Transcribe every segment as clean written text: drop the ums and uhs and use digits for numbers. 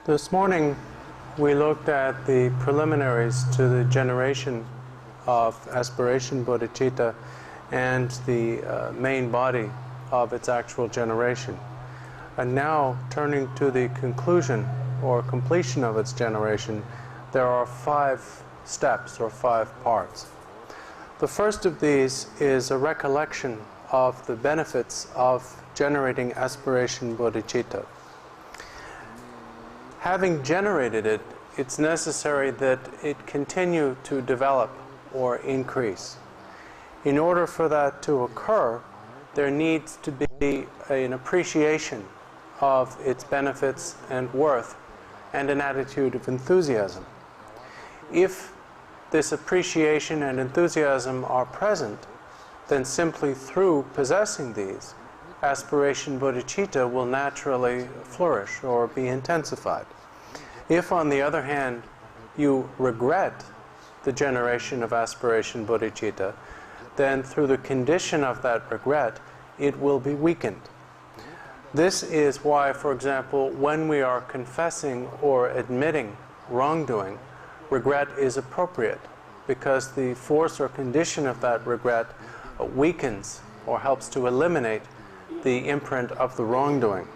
This morning we looked at the preliminaries to the generation of aspiration bodhicitta and the main body of its actual generation. And now, turning to the conclusion or completion of its generation, there are 5 steps or 5 parts. The first of these is a recollection of the benefits of generating aspiration bodhicitta. Having generated it, it's necessary that it continue to develop or increase. In order for that to occur, there needs to be an appreciation of its benefits and worth and an attitude of enthusiasm. If this appreciation and enthusiasm are present, then simply through possessing these, aspiration bodhicitta will naturally flourish or be intensified. If, on the other hand, you regret the generation of aspiration bodhicitta, then through the condition of that regret, it will be weakened. This is why, for example, when we are confessing or admitting wrongdoing, regret is appropriate, because the force or condition of that regret weakens or helps to eliminate the imprint of the wrongdoing.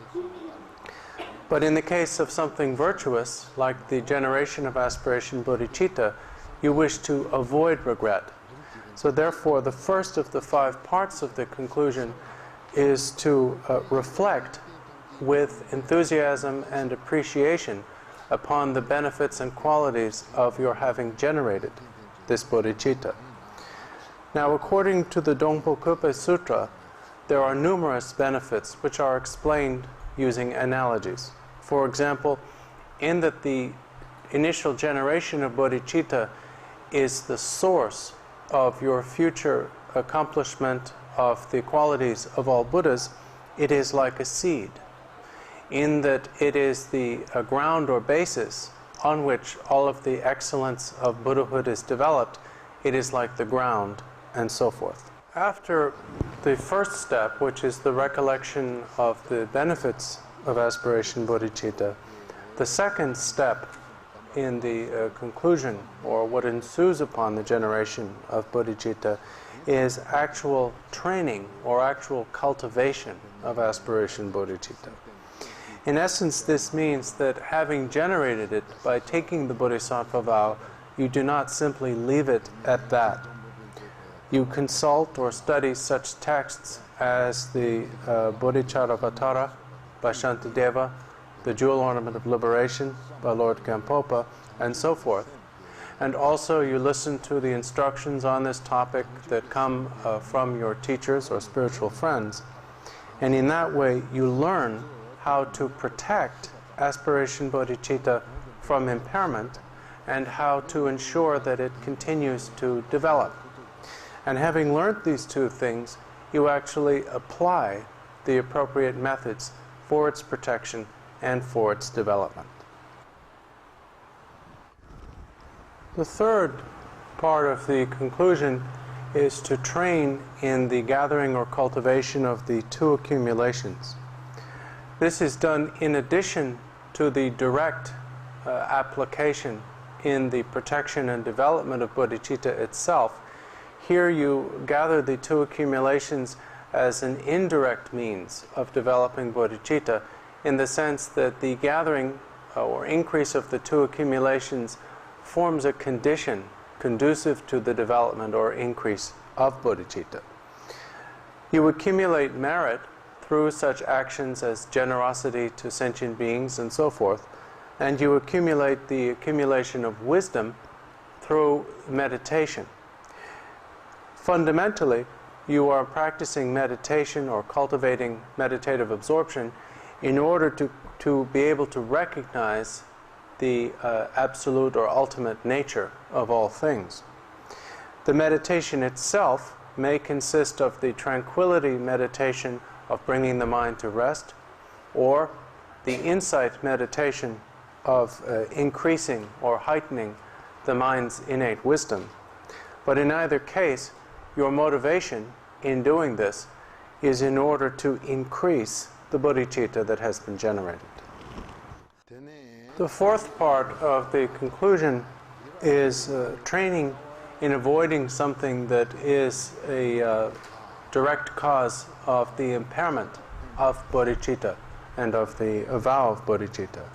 But in the case of something virtuous, like the generation of aspiration bodhicitta, you wish to avoid regret. So therefore, the first of the 5 parts of the conclusion is to reflect with enthusiasm and appreciation upon the benefits and qualities of your having generated this bodhicitta. Now, according to the 𝚁𝚅𝚒𝚑𝚒𝚆 Sutra, there are numerous benefits which are explained using analogies. For example, in that the initial generation of bodhicitta is the source of your future accomplishment of the qualities of all Buddhas, it is like a seed. In that it is the ground or basis on which all of the excellence of Buddhahood is developed, it is like the ground, and so forth. After the first step, which is the recollection of the benefits of aspiration bodhicitta, the second step in the conclusion, or what ensues upon the generation of bodhicitta, is actual training or actual cultivation of aspiration bodhicitta. In essence, this means that having generated it by taking the bodhisattva vow, you do not simply leave it at that. You consult or study such texts as the Bodhicharyavatara by Shantideva, the Jewel Ornament of Liberation by Lord Gampopa, and so forth. And also you listen to the instructions on this topic that come from your teachers or spiritual friends. And in that way you learn how to protect aspiration bodhicitta from impairment and how to ensure that it continues to develop. And having learned these 2 things, you actually apply the appropriate methods for its protection and for its development. The third part of the conclusion is to train in the gathering or cultivation of the 2 accumulations. This is done in addition to the direct application in the protection and development of bodhicitta itself. Here you gather the 2 accumulations as an indirect means of developing bodhicitta, in the sense that the gathering or increase of the 2 accumulations forms a condition conducive to the development or increase of bodhicitta. You accumulate merit through such actions as generosity to sentient beings and so forth, and you accumulate the accumulation of wisdom through meditation. Fundamentally, you are practicing meditation or cultivating meditative absorption in order to be able to recognize the absolute or ultimate nature of all things. The meditation itself may consist of the tranquility meditation of bringing the mind to rest, or the insight meditation of increasing or heightening the mind's innate wisdom. But in either case, your motivation in doing this is in order to increase the bodhicitta that has been generated. The fourth part of the conclusion is training in avoiding something that is a direct cause of the impairment of bodhicitta and of the vow of bodhicitta.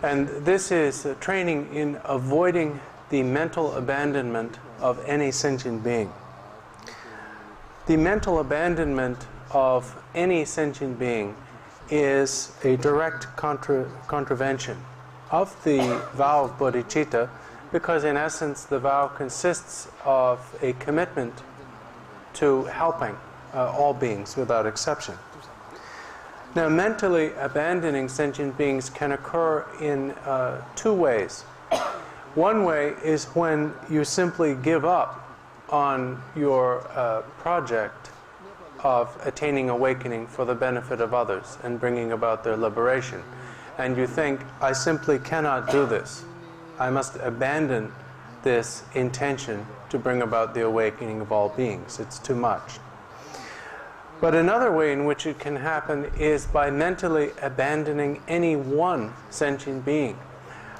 And this is training in avoiding the mental abandonment of any sentient being. The mental abandonment of any sentient being is a direct contravention of the vow of bodhicitta, because in essence the vow consists of a commitment to helping all beings without exception. Now, mentally abandoning sentient beings can occur in two ways. One way is when you simply give up on your project of attaining awakening for the benefit of others and bringing about their liberation. And you think, I simply cannot do this. I must abandon this intention to bring about the awakening of all beings. It's too much. But another way in which it can happen is by mentally abandoning any one sentient being,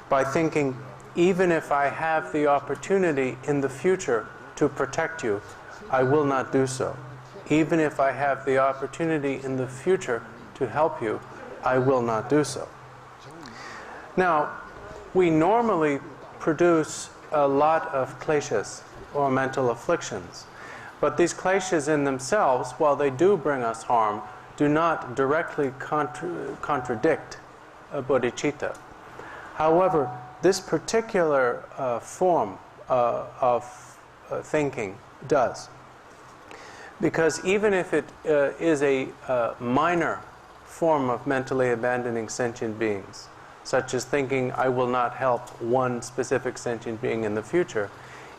by thinking, even if I have the opportunity in the future to protect you, I will not do so. Even if I have the opportunity in the future to help you, I will not do so. Now, we normally produce a lot of kleshas, or mental afflictions. But these kleshas in themselves, while they do bring us harm, do not directly contradict bodhicitta. However, this particular form of thinking does. Because even if it is a minor form of mentally abandoning sentient beings, such as thinking I will not help one specific sentient being in the future,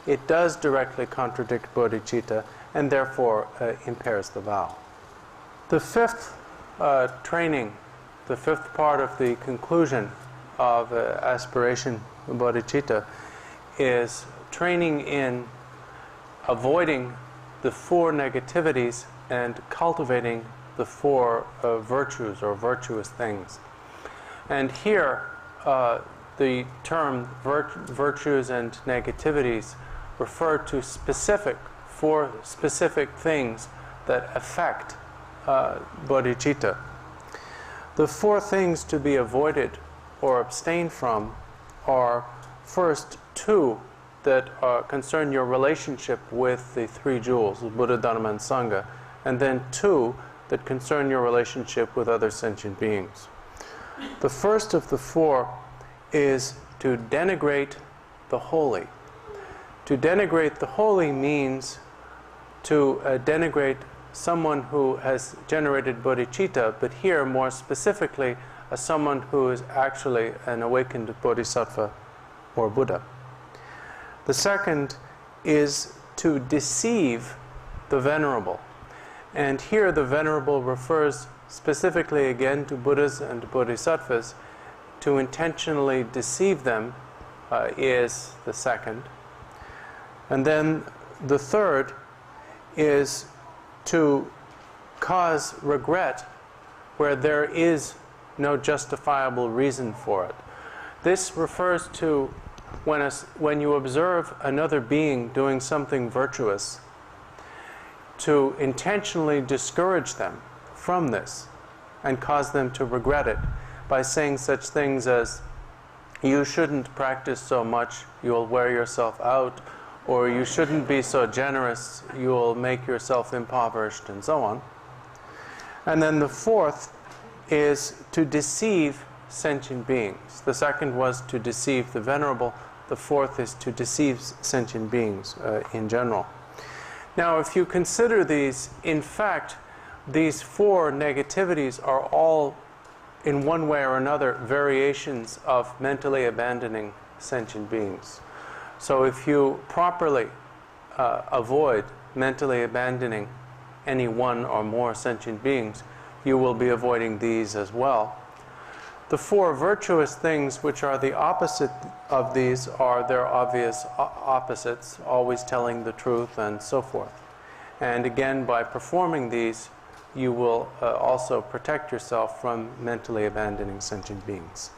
it does directly contradict bodhicitta and therefore impairs the vow. The fifth training, the fifth part of the conclusion of aspiration bodhicitta is training in avoiding the four negativities and cultivating the four virtues or virtuous things. And here the term virtues and negativities refer to four specific things that affect bodhicitta. The four things to be avoided or abstained from are, first, two that concern your relationship with the three jewels, Buddha, Dharma, and Sangha, and then two that concern your relationship with other sentient beings. The first of the four is to denigrate the holy. To denigrate the holy means to denigrate someone who has generated bodhicitta, but here more specifically as someone who is actually an awakened bodhisattva or Buddha. The second is to deceive the Venerable. And here the Venerable refers specifically again to Buddhas and Bodhisattvas. To intentionally deceive them is the second. And then the third is to cause regret where there is no justifiable reason for it. This refers to when you observe another being doing something virtuous, to intentionally discourage them from this and cause them to regret it by saying such things as, you shouldn't practice so much, you'll wear yourself out, or you shouldn't be so generous, you'll make yourself impoverished, and so on. And then the fourth is to deceive sentient beings. The second was to deceive the Venerable. The fourth is to deceive sentient beings in general. Now, if you consider these, in fact, these four negativities are all, in one way or another, variations of mentally abandoning sentient beings. So if you properly avoid mentally abandoning any one or more sentient beings, you will be avoiding these as well. The four virtuous things, which are the opposite of these, are their obvious opposites, always telling the truth and so forth. And again, by performing these, you will also protect yourself from mentally abandoning sentient beings.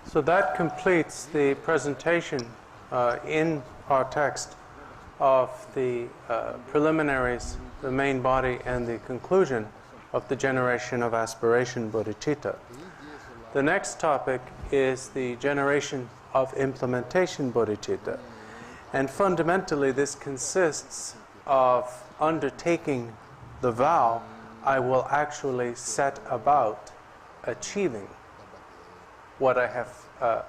So that completes the presentation in our text of the preliminaries, the main body, and the conclusion of the generation of aspiration bodhicitta. The next topic is the generation of implementation bodhicitta. And fundamentally, this consists of undertaking the vow I will actually set about achieving what I have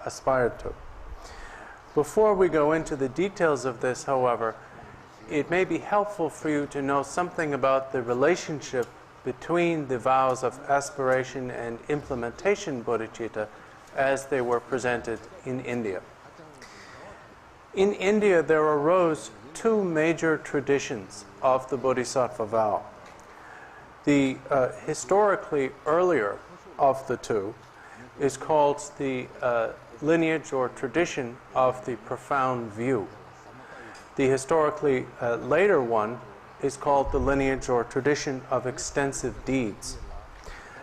aspired to. Before we go into the details of this, however, it may be helpful for you to know something about the relationship between the vows of aspiration and implementation bodhicitta as they were presented in India. In India, there arose two major traditions of the Bodhisattva vow. The historically earlier of the two is called the lineage or tradition of the profound view. The historically later one is called the lineage or tradition of extensive deeds.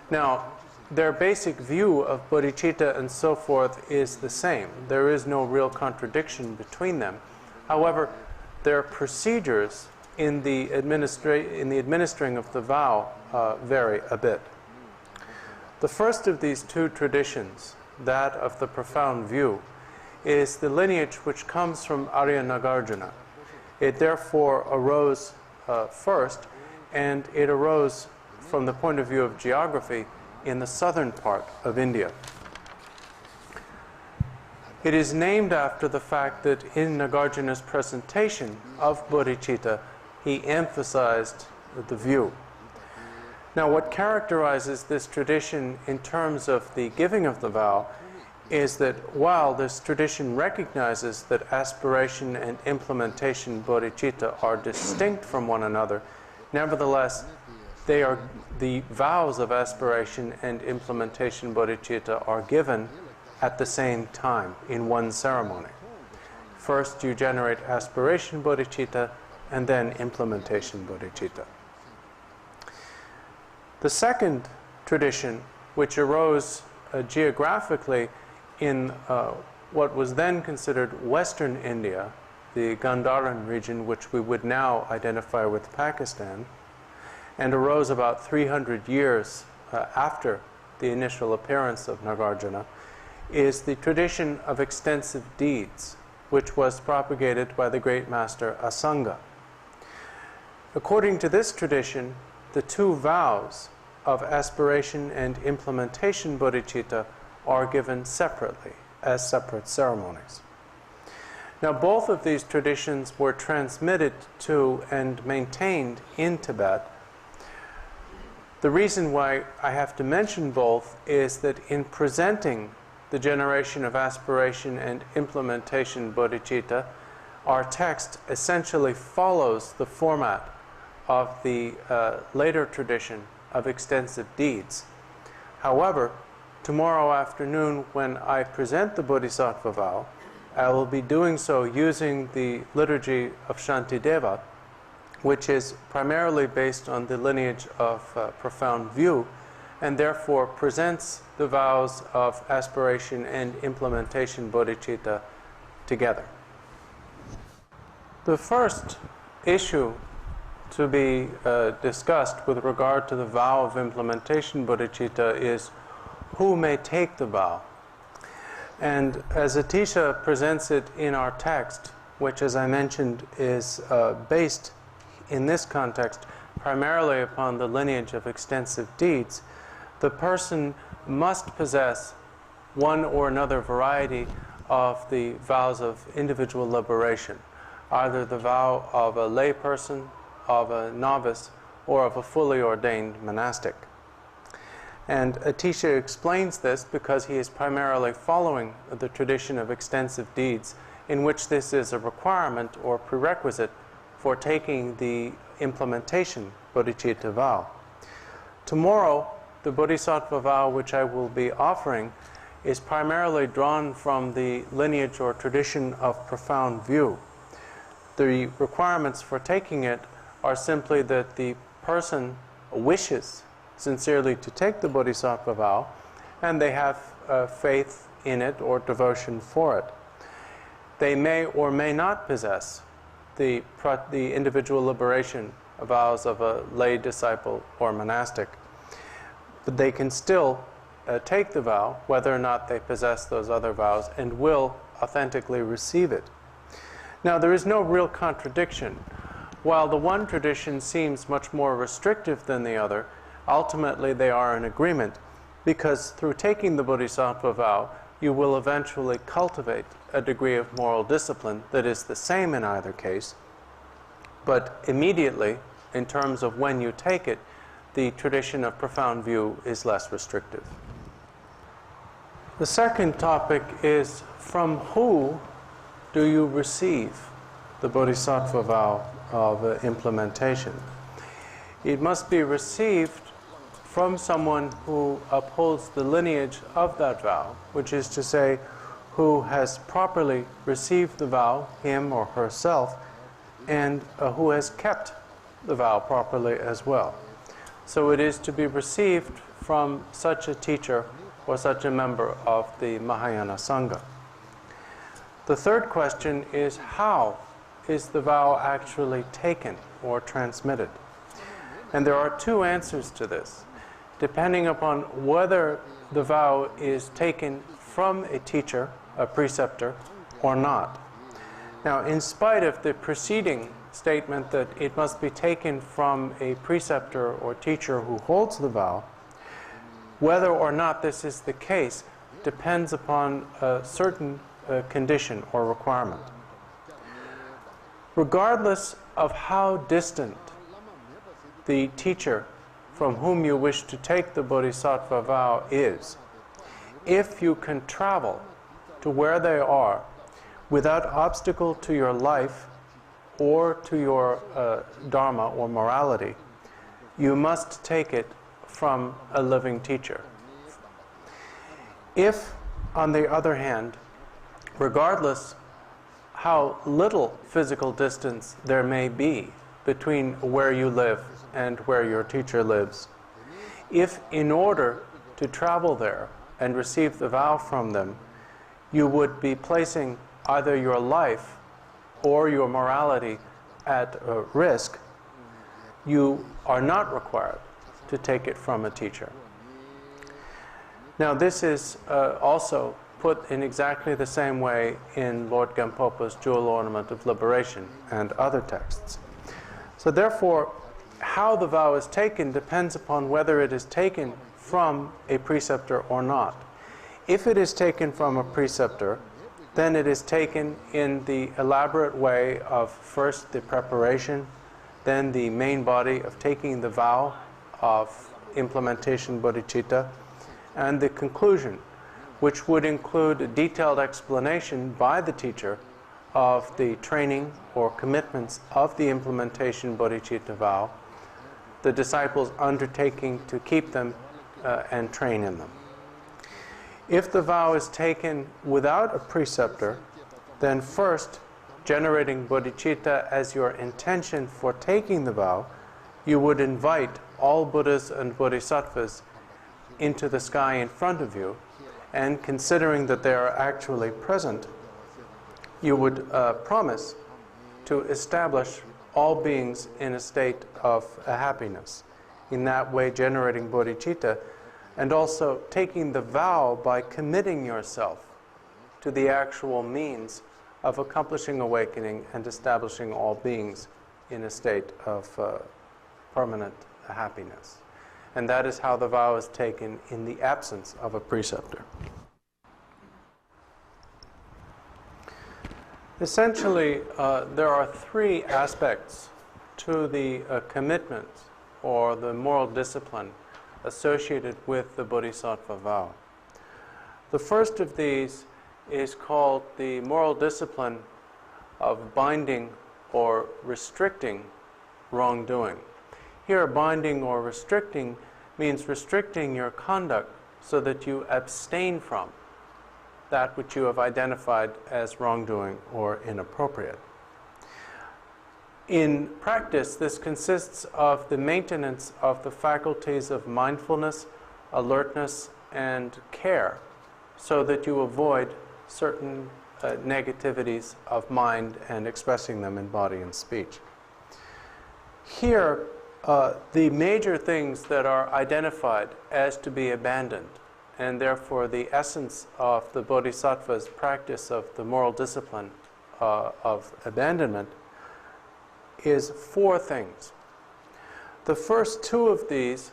Now, their basic view of bodhicitta and so forth is the same. There is no real contradiction between them. However, their procedures in the administering of the vow vary a bit. The first of these two traditions, that of the profound view, is the lineage which comes from Arya Nagarjuna. It therefore arose first, and it arose from the point of view of geography in the southern part of India. It is named after the fact that in Nagarjuna's presentation of bodhicitta, he emphasized the view. Now, what characterizes this tradition in terms of the giving of the vow is that while this tradition recognizes that aspiration and implementation bodhicitta are distinct from one another, nevertheless, they are the vows of aspiration and implementation bodhicitta are given at the same time in one ceremony. First, you generate aspiration bodhicitta, and then implementation bodhicitta. The second tradition, which arose geographically in what was then considered Western India, the Gandharan region, which we would now identify with Pakistan, and arose about 300 years after the initial appearance of Nagarjuna, is the tradition of extensive deeds, which was propagated by the great master Asanga. According to this tradition, the two vows of aspiration and implementation bodhicitta are given separately, as separate ceremonies. Now, both of these traditions were transmitted to and maintained in Tibet. The reason why I have to mention both is that in presenting the generation of aspiration and implementation bodhicitta, our text essentially follows the format of the later tradition of extensive deeds. However, tomorrow afternoon, when I present the Bodhisattva vow, I will be doing so using the liturgy of Shantideva, which is primarily based on the lineage of profound view, and therefore presents the vows of aspiration and implementation bodhicitta together. The first issue to be discussed with regard to the vow of implementation bodhicitta is who may take the vow. And as Atisha presents it in our text, which, as I mentioned, is based in this context primarily upon the lineage of extensive deeds, the person must possess one or another variety of the vows of individual liberation, either the vow of a lay person, of a novice, or of a fully ordained monastic. And Atisha explains this because he is primarily following the tradition of extensive deeds, in which this is a requirement or prerequisite for taking the implementation bodhicitta vow. Tomorrow, the Bodhisattva vow which I will be offering is primarily drawn from the lineage or tradition of profound view. The requirements for taking it are simply that the person wishes sincerely to take the Bodhisattva vow, and they have faith in it or devotion for it. They may or may not possess the individual liberation vows of a lay disciple or monastic, but they can still take the vow whether or not they possess those other vows and will authentically receive it. Now, there is no real contradiction. While the one tradition seems much more restrictive than the other, ultimately they are in agreement, because through taking the Bodhisattva vow, you will eventually cultivate a degree of moral discipline that is the same in either case, but immediately, in terms of when you take it, the tradition of profound view is less restrictive. The second topic is, from who do you receive the Bodhisattva vow of implementation? It must be received from someone who upholds the lineage of that vow, which is to say, who has properly received the vow, him or herself, and who has kept the vow properly as well. So it is to be received from such a teacher or such a member of the Mahayana Sangha. The third question is, how is the vow actually taken or transmitted? And there are two answers to this, depending upon whether the vow is taken from a teacher, a preceptor, or not. Now, in spite of the preceding statement that it must be taken from a preceptor or teacher who holds the vow, whether or not this is the case depends upon a certain condition or requirement. Regardless of how distant the teacher from whom you wish to take the Bodhisattva vow is, if you can travel to where they are without obstacle to your life or to your Dharma or morality, you must take it from a living teacher. If, on the other hand, regardless how little physical distance there may be between where you live and where your teacher lives, if in order to travel there and receive the vow from them, you would be placing either your life or your morality at risk, you are not required to take it from a teacher. Now, this is also put in exactly the same way in Lord Gampopa's Jewel Ornament of Liberation and other texts. So therefore, how the vow is taken depends upon whether it is taken from a preceptor or not. If it is taken from a preceptor, then it is taken in the elaborate way of first the preparation, then the main body of taking the vow of implementation bodhicitta, and the conclusion, which would include a detailed explanation by the teacher of the training or commitments of the implementation bodhicitta vow, the disciples undertaking to keep them and train in them. If the vow is taken without a preceptor, then first, generating bodhicitta as your intention for taking the vow, you would invite all Buddhas and Bodhisattvas into the sky in front of you, and considering that they are actually present, you would promise to establish all beings in a state of happiness, in that way generating bodhicitta, and also taking the vow by committing yourself to the actual means of accomplishing awakening and establishing all beings in a state of permanent happiness. And that is how the vow is taken in the absence of a preceptor. Essentially, there are three aspects to the commitment or the moral discipline associated with the Bodhisattva vow. The first of these is called the moral discipline of binding or restricting wrongdoing. Here, binding or restricting means restricting your conduct so that you abstain from that which you have identified as wrongdoing or inappropriate. In practice, this consists of the maintenance of the faculties of mindfulness, alertness, and care, so that you avoid certain negativities of mind and expressing them in body and speech. Here, the major things that are identified as to be abandoned, and therefore the essence of the Bodhisattva's practice of the moral discipline of abandonment, is 4 things. The first 2 of these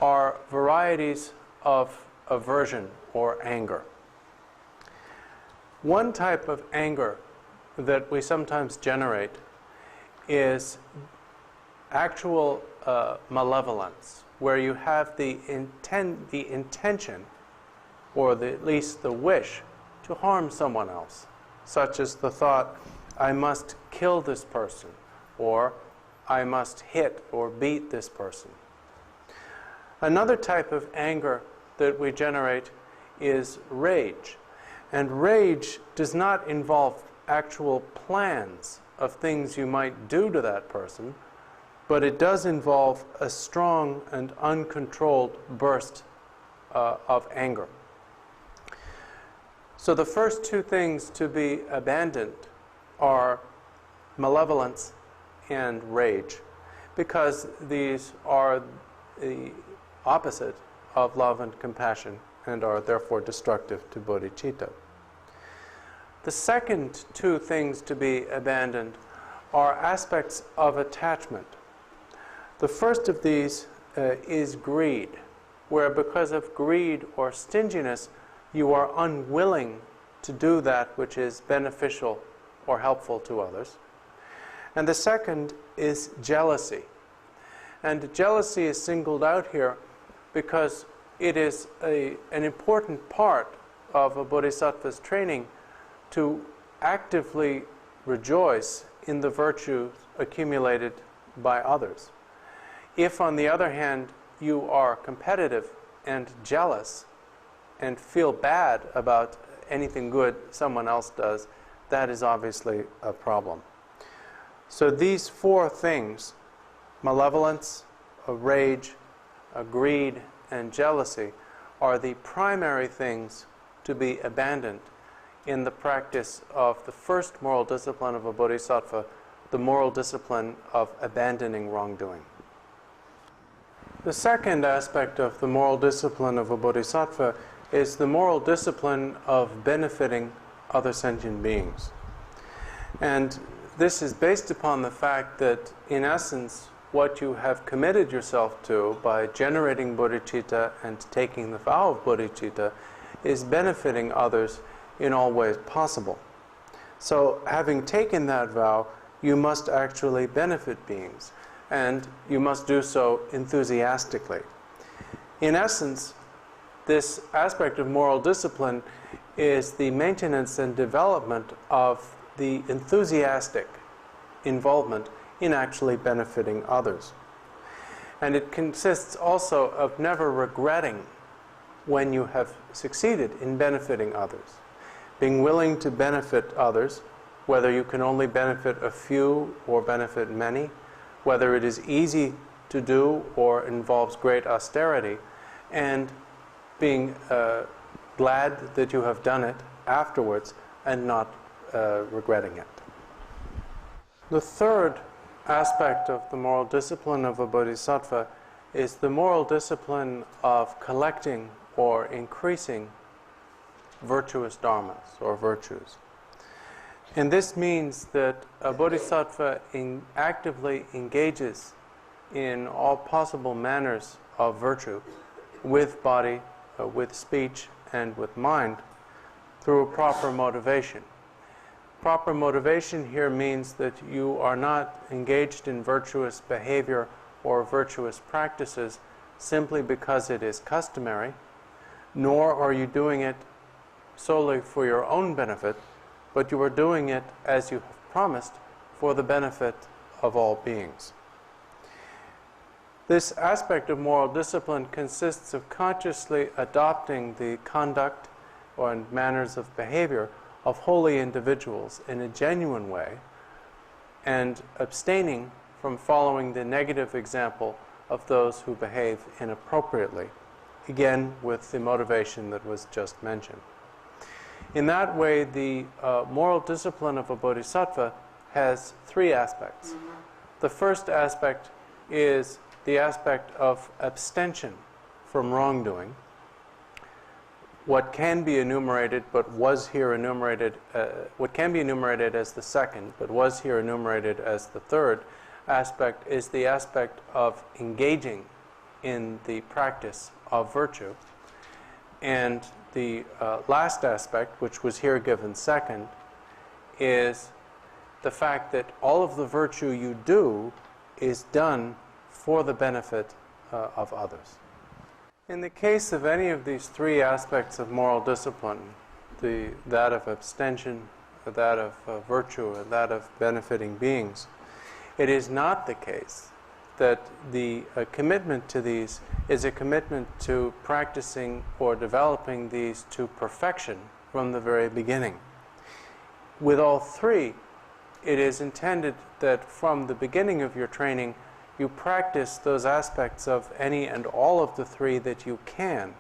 are varieties of aversion or anger. One type of anger that we sometimes generate is actual malevolence, where you have the intention, or at least the wish, to harm someone else, such as the thought, I must kill this person, or I must hit or beat this person. Another type of anger that we generate is rage. And rage does not involve actual plans of things you might do to that person, but it does involve a strong and uncontrolled burst of anger. So the first 2 things to be abandoned are malevolence and rage, because these are the opposite of love and compassion and are therefore destructive to bodhicitta. The second 2 things to be abandoned are aspects of attachment. The first of these is greed, where because of greed or stinginess, you are unwilling to do that which is beneficial or helpful to others. And the second is jealousy. And jealousy is singled out here because it is an important part of a bodhisattva's training to actively rejoice in the virtues accumulated by others. If, on the other hand, you are competitive and jealous and feel bad about anything good someone else does, that is obviously a problem. So these 4 things, malevolence, rage, greed, and jealousy, are the primary things to be abandoned in the practice of the first moral discipline of a bodhisattva, the moral discipline of abandoning wrongdoing. The second aspect of the moral discipline of a bodhisattva is the moral discipline of benefiting other sentient beings. And this is based upon the fact that, in essence, what you have committed yourself to by generating bodhicitta and taking the vow of bodhicitta is benefiting others in all ways possible. So, having taken that vow, you must actually benefit beings, and you must do so enthusiastically. In essence, this aspect of moral discipline is the maintenance and development of the enthusiastic involvement in actually benefiting others. And it consists also of never regretting when you have succeeded in benefiting others. Being willing to benefit others, whether you can only benefit a few or benefit many, whether it is easy to do or involves great austerity, and being glad that you have done it afterwards and not regretting it. The third aspect of the moral discipline of a bodhisattva is the moral discipline of collecting or increasing virtuous dharmas or virtues. And this means that a bodhisattva actively engages in all possible manners of virtue with body, with speech, and with mind through a proper motivation. Proper motivation here means that you are not engaged in virtuous behavior or virtuous practices simply because it is customary, nor are you doing it solely for your own benefit, but you are doing it, as you have promised, for the benefit of all beings. This aspect of moral discipline consists of consciously adopting the conduct or manners of behavior of holy individuals in a genuine way, and abstaining from following the negative example of those who behave inappropriately, again with the motivation that was just mentioned. In that way, the moral discipline of a bodhisattva has three aspects. The first aspect is the aspect of abstention from wrongdoing. What can be enumerated, but was here enumerated, what can be enumerated as the second, but was here enumerated as the third aspect, is the aspect of engaging in the practice of virtue. And the last aspect, which was here given second, is the fact that all of the virtue you do is done for the benefit of others. In the case of any of these three aspects of moral discipline, that of abstention, that of virtue, and that of benefiting beings, it is not the case that the commitment to these is a commitment to practicing or developing these to perfection from the very beginning. With all three, it is intended that from the beginning of your training, you practice those aspects of any and all of the three that you can,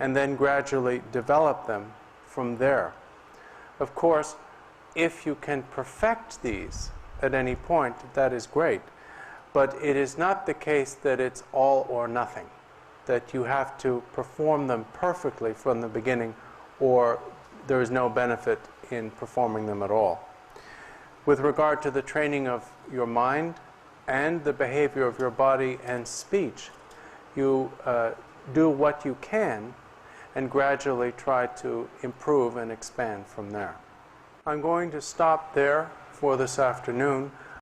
and then gradually develop them from there. Of course, if you can perfect these at any point, that is great. But it is not the case that it's all or nothing, that you have to perform them perfectly from the beginning, or there is no benefit in performing them at all. With regard to the training of your mind and the behavior of your body and speech, you do what you can and gradually try to improve and expand from there. I'm going to stop there for this afternoon.